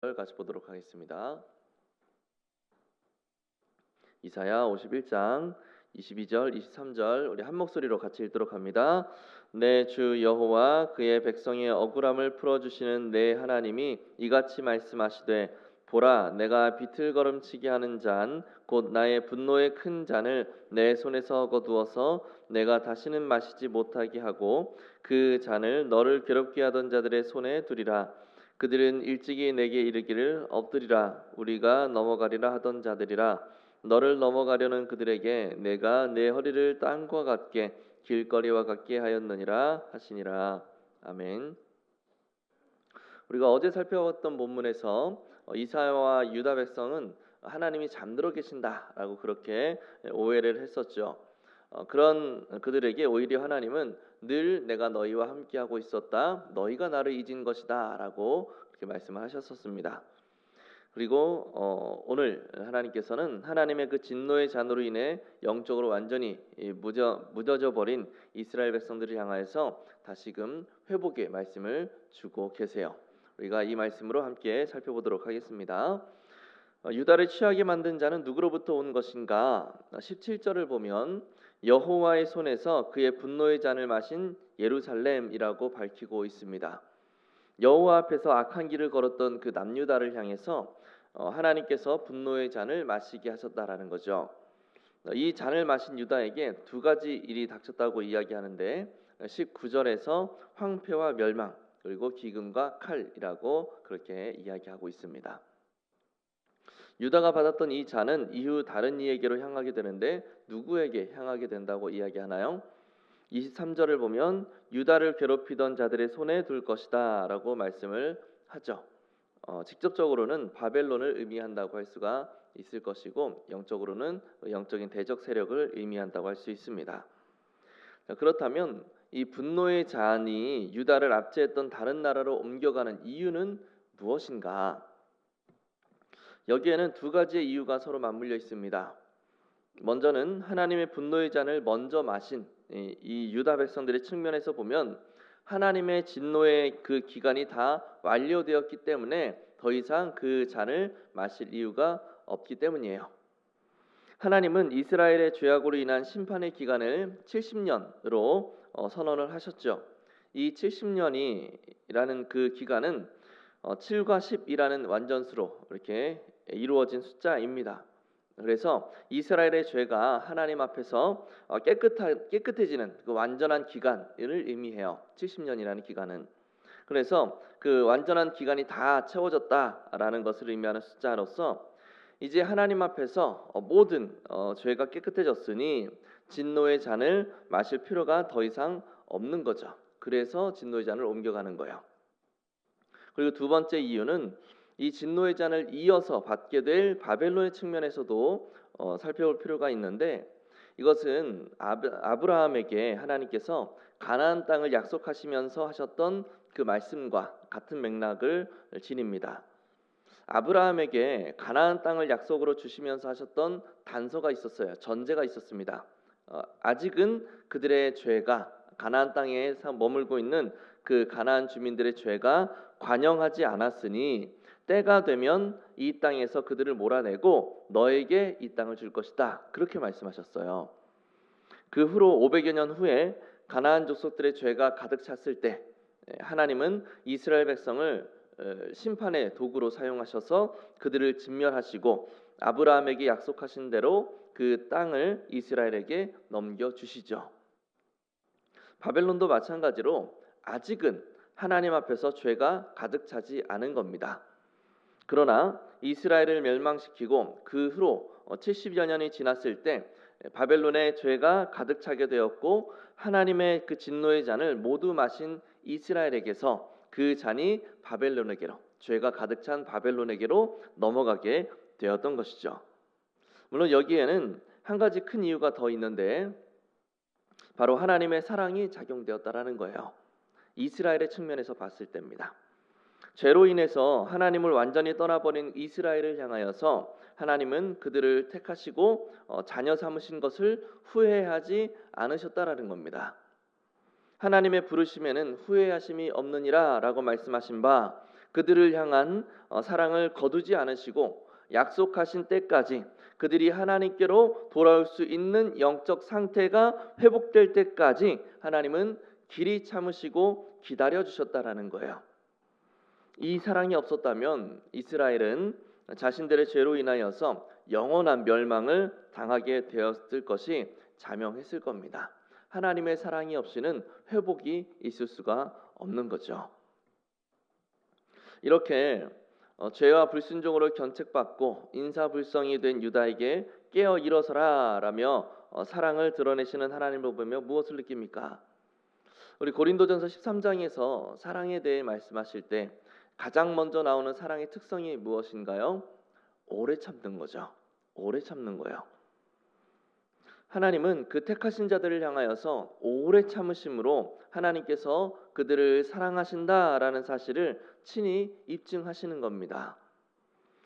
같이 보도록 하겠습니다. 이사야 51장 22절, 23절 우리 한 목소리로 같이 읽도록 합니다. 내 주 여호와 그의 백성의 억울함을 풀어 주시는 내 하나님이 이같이 말씀하시되 보라 내가 비틀거름치게 하는 잔 곧 나의 분노의 큰 잔을 내 손에서 거두어서 내가 다시는 마시지 못하게 하고 그 잔을 너를 괴롭게 하던 자들의 손에 두리라. 그들은 일찍이 내게 이르기를 엎드리라 우리가 넘어가리라 하던 자들이라. 너를 넘어가려는 그들에게 내가 내 허리를 땅과 같게 길거리와 같게 하였느니라 하시니라. 아멘. 우리가 어제 살펴봤던 본문에서 이사야와 유다 백성은 하나님이 잠들어 계신다라고 그렇게 오해를 했었죠. 그런 그들에게 오히려 하나님은 늘 내가 너희와 함께하고 있었다. 너희가 나를 잊은 것이다라고 그렇게 말씀을 하셨었습니다. 그리고 오늘 하나님께서는 하나님의 그 진노의 잔으로 인해 영적으로 완전히 무뎌져 버린 이스라엘 백성들을 향하여서 다시금 회복의 말씀을 주고 계세요. 우리가 이 말씀으로 함께 살펴보도록 하겠습니다. 유다를 취하게 만든 자는 누구로부터 온 것인가? 17절을 보면 여호와의 손에서 그의 분노의 잔을 마신 예루살렘이라고 밝히고 있습니다. 여호와 앞에서 악한 길을 걸었던 그 남유다를 향해서 하나님께서 분노의 잔을 마시게 하셨다라는 거죠. 이 잔을 마신 유다에게 두 가지 일이 닥쳤다고 이야기하는데 19절에서 황폐와 멸망 그리고 기근과 칼이라고 그렇게 이야기하고 있습니다. 유다가 받았던 이 잔은 이후 다른 이에게로 향하게 되는데 누구에게 향하게 된다고 이야기하나요? 23절을 보면 유다를 괴롭히던 자들의 손에 둘 것이다 라고 말씀을 하죠. 직접적으로는 바벨론을 의미한다고 할 수가 있을 것이고 영적으로는 영적인 대적 세력을 의미한다고 할 수 있습니다. 그렇다면 이 분노의 잔이 유다를 압제했던 다른 나라로 옮겨가는 이유는 무엇인가? 여기에는 두 가지의 이유가 서로 맞물려 있습니다. 먼저는 하나님의 분노의 잔을 먼저 마신 이 유다 백성들의 측면에서 보면 하나님의 진노의 그 기간이 다 완료되었기 때문에 더 이상 그 잔을 마실 이유가 없기 때문이에요. 하나님은 이스라엘의 죄악으로 인한 심판의 기간을 70년으로 선언을 하셨죠. 이 70년이라는 그 기간은 7과 10이라는 완전수로 이렇게 이루어진 숫자입니다. 그래서 이스라엘의 죄가 하나님 앞에서 깨끗해지는 그 완전한 기간을 의미해요. 70년이라는 기간은. 그래서 그 완전한 기간이 다 채워졌다라는 것을 의미하는 숫자로서 이제 하나님 앞에서 모든 죄가 깨끗해졌으니 진노의 잔을 마실 필요가 더 이상 없는 거죠. 그래서 진노의 잔을 옮겨가는 거예요. 그리고 두 번째 이유는 이 진노의 잔을 이어서 받게 될 바벨론의 측면에서도 살펴볼 필요가 있는데 이것은 아브라함에게 하나님께서 가나안 땅을 약속하시면서 하셨던 그 말씀과 같은 맥락을 지닙니다. 아브라함에게 가나안 땅을 약속으로 주시면서 하셨던 단서가 있었어요. 전제가 있었습니다. 아직은 그들의 죄가 가나안 땅에 머물고 있는 그 가나안 주민들의 죄가 관영하지 않았으니 때가 되면 이 땅에서 그들을 몰아내고 너에게 이 땅을 줄 것이다. 그렇게 말씀하셨어요. 그 후로 500여 년 후에 가나안 족속들의 죄가 가득 찼을 때 하나님은 이스라엘 백성을 심판의 도구로 사용하셔서 그들을 진멸하시고 아브라함에게 약속하신 대로 그 땅을 이스라엘에게 넘겨주시죠. 바벨론도 마찬가지로 아직은 하나님 앞에서 죄가 가득 차지 않은 겁니다. 그러나 이스라엘을 멸망시키고 그 후로 70여 년이 지났을 때 바벨론의 죄가 가득 차게 되었고 하나님의 그 진노의 잔을 모두 마신 이스라엘에게서 그 잔이 바벨론에게로 죄가 가득 찬 바벨론에게로 넘어가게 되었던 것이죠. 물론 여기에는 한 가지 큰 이유가 더 있는데 바로 하나님의 사랑이 작용되었다라는 거예요. 이스라엘의 측면에서 봤을 때입니다. 죄로 인해서 하나님을 완전히 떠나버린 이스라엘을 향하여서 하나님은 그들을 택하시고 자녀 삼으신 것을 후회하지 않으셨다라는 겁니다. 하나님의 부르심에는 후회하심이 없느니라 라고 말씀하신 바 그들을 향한 사랑을 거두지 않으시고 약속하신 때까지 그들이 하나님께로 돌아올 수 있는 영적 상태가 회복될 때까지 하나님은 길이 참으시고 기다려 주셨다라는 거예요. 이 사랑이 없었다면 이스라엘은 자신들의 죄로 인하여서 영원한 멸망을 당하게 되었을 것이 자명했을 겁니다. 하나님의 사랑이 없이는 회복이 있을 수가 없는 거죠. 이렇게 죄와 불순종으로 견책받고 인사불성이 된 유다에게 깨어 일어서라 라며 사랑을 드러내시는 하나님을 보며 무엇을 느낍니까? 우리 고린도전서 13장에서 사랑에 대해 말씀하실 때 가장 먼저 나오는 사랑의 특성이 무엇인가요? 오래 참는 거죠. 오래 참는 거예요. 하나님은 그 택하신 자들을 향하여서 오래 참으심으로 하나님께서 그들을 사랑하신다라는 사실을 친히 입증하시는 겁니다.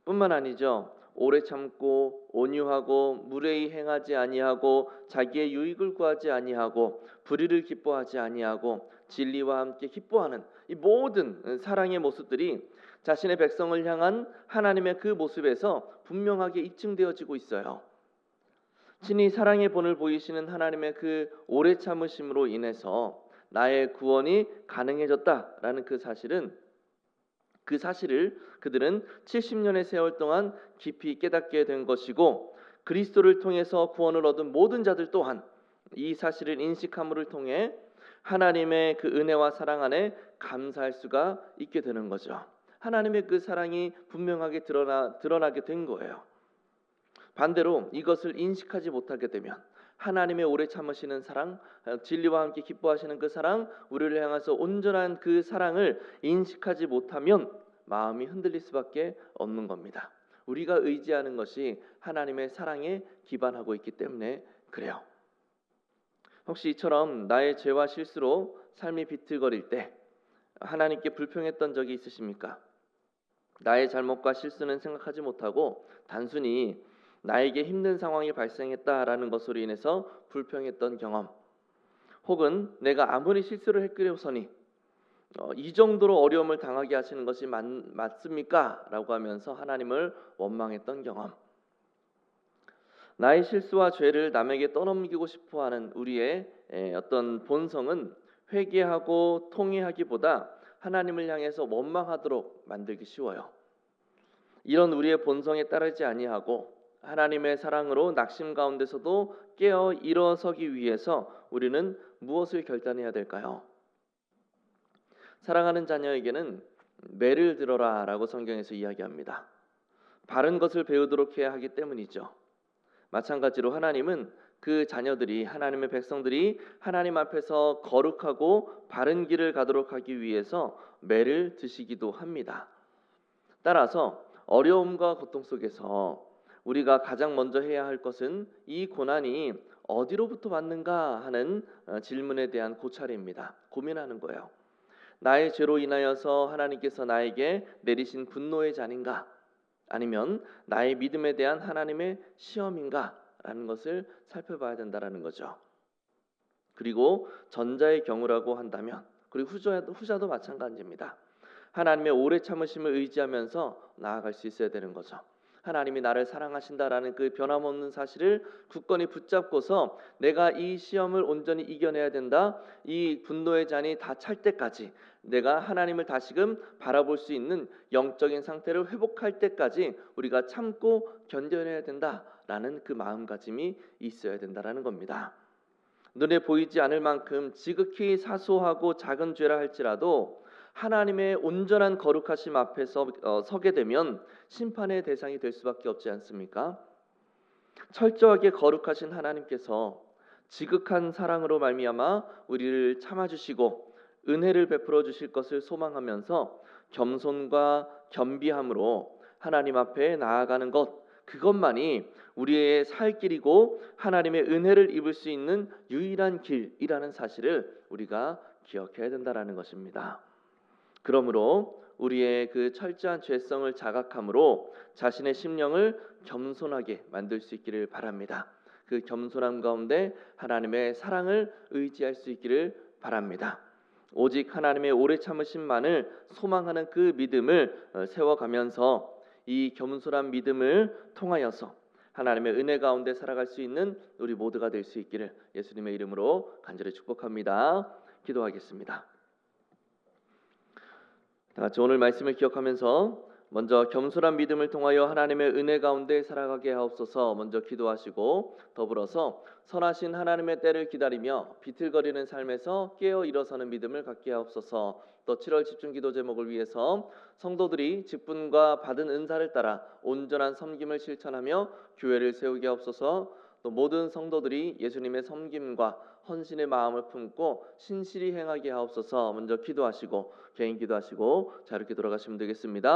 뿐만 아니죠. 오래 참고 온유하고 무례히 행하지 아니하고 자기의 유익을 구하지 아니하고 불의를 기뻐하지 아니하고 진리와 함께 기뻐하는 이 모든 사랑의 모습들이 자신의 백성을 향한 하나님의 그 모습에서 분명하게 입증되어지고 있어요. 친히 사랑의 본을 보이시는 하나님의 그 오래 참으심으로 인해서 나의 구원이 가능해졌다라는 그 사실을 그들은 70년의 세월 동안 깊이 깨닫게 된 것이고 그리스도를 통해서 구원을 얻은 모든 자들 또한 이 사실을 인식함을 통해 하나님의 그 은혜와 사랑 안에 감사할 수가 있게 되는 거죠. 하나님의 그 사랑이 분명하게 드러나게 된 거예요. 반대로 이것을 인식하지 못하게 되면 하나님의 오래 참으시는 사랑, 진리와 함께 기뻐하시는 그 사랑, 우리를 향해서 온전한 그 사랑을 인식하지 못하면 마음이 흔들릴 수밖에 없는 겁니다. 우리가 의지하는 것이 하나님의 사랑에 기반하고 있기 때문에 그래요. 혹시 이처럼 나의 죄와 실수로 삶이 비틀거릴 때 하나님께 불평했던 적이 있으십니까? 나의 잘못과 실수는 생각하지 못하고 단순히 나에게 힘든 상황이 발생했다라는 것으로 인해서 불평했던 경험, 혹은 내가 아무리 실수를 했으려서니 이 정도로 어려움을 당하게 하시는 것이 맞습니까? 라고 하면서 하나님을 원망했던 경험, 나의 실수와 죄를 남에게 떠넘기고 싶어하는 우리의 어떤 본성은 회개하고 통회하기보다 하나님을 향해서 원망하도록 만들기 쉬워요. 이런 우리의 본성에 따르지 아니하고 하나님의 사랑으로 낙심 가운데서도 깨어 일어서기 위해서 우리는 무엇을 결단해야 될까요? 사랑하는 자녀에게는 매를 들어라 라고 성경에서 이야기합니다. 바른 것을 배우도록 해야 하기 때문이죠. 마찬가지로 하나님은 그 자녀들이, 하나님의 백성들이 하나님 앞에서 거룩하고 바른 길을 가도록 하기 위해서 매를 드시기도 합니다. 따라서 어려움과 고통 속에서 우리가 가장 먼저 해야 할 것은 이 고난이 어디로부터 왔는가 하는 질문에 대한 고찰입니다. 고민하는 거예요. 나의 죄로 인하여서 하나님께서 나에게 내리신 분노의 잔인가? 아니면 나의 믿음에 대한 하나님의 시험인가? 라는 것을 살펴봐야 된다는 거죠. 그리고 전자의 경우라고 한다면, 그리고 후자도 마찬가지입니다. 하나님의 오래 참으심을 의지하면서 나아갈 수 있어야 되는 거죠. 하나님이 나를 사랑하신다라는 그 변함없는 사실을 굳건히 붙잡고서 내가 이 시험을 온전히 이겨내야 된다. 이 분노의 잔이 다 찰 때까지, 내가 하나님을 다시금 바라볼 수 있는 영적인 상태를 회복할 때까지 우리가 참고 견뎌내야 된다라는 그 마음가짐이 있어야 된다라는 겁니다. 눈에 보이지 않을 만큼 지극히 사소하고 작은 죄라 할지라도 하나님의 온전한 거룩하심 앞에서 서게 되면 심판의 대상이 될 수밖에 없지 않습니까? 철저하게 거룩하신 하나님께서 지극한 사랑으로 말미암아 우리를 참아주시고 은혜를 베풀어 주실 것을 소망하면서 겸손과 겸비함으로 하나님 앞에 나아가는 것, 그것만이 우리의 살 길이고 하나님의 은혜를 입을 수 있는 유일한 길이라는 사실을 우리가 기억해야 된다는 것입니다. 그러므로 우리의 그 철저한 죄성을 자각함으로 자신의 심령을 겸손하게 만들 수 있기를 바랍니다. 그 겸손함 가운데 하나님의 사랑을 의지할 수 있기를 바랍니다. 오직 하나님의 오래 참으심만을 소망하는 그 믿음을 세워가면서 이 겸손한 믿음을 통하여서 하나님의 은혜 가운데 살아갈 수 있는 우리 모두가 될 수 있기를 예수님의 이름으로 간절히 축복합니다. 기도하겠습니다. 다 같이 오늘 말씀을 기억하면서 먼저 겸손한 믿음을 통하여 하나님의 은혜 가운데 살아가게 하옵소서 먼저 기도하시고, 더불어서 선하신 하나님의 때를 기다리며 비틀거리는 삶에서 깨어 일어서는 믿음을 갖게 하옵소서. 또 7월 집중 기도 제목을 위해서 성도들이 직분과 받은 은사를 따라 온전한 섬김을 실천하며 교회를 세우게 하옵소서. 또 모든 성도들이 예수님의 섬김과 헌신의 마음을 품고 신실히 행하게 하옵소서 먼저 기도하시고, 개인 기도하시고 자유롭게 돌아가시면 되겠습니다.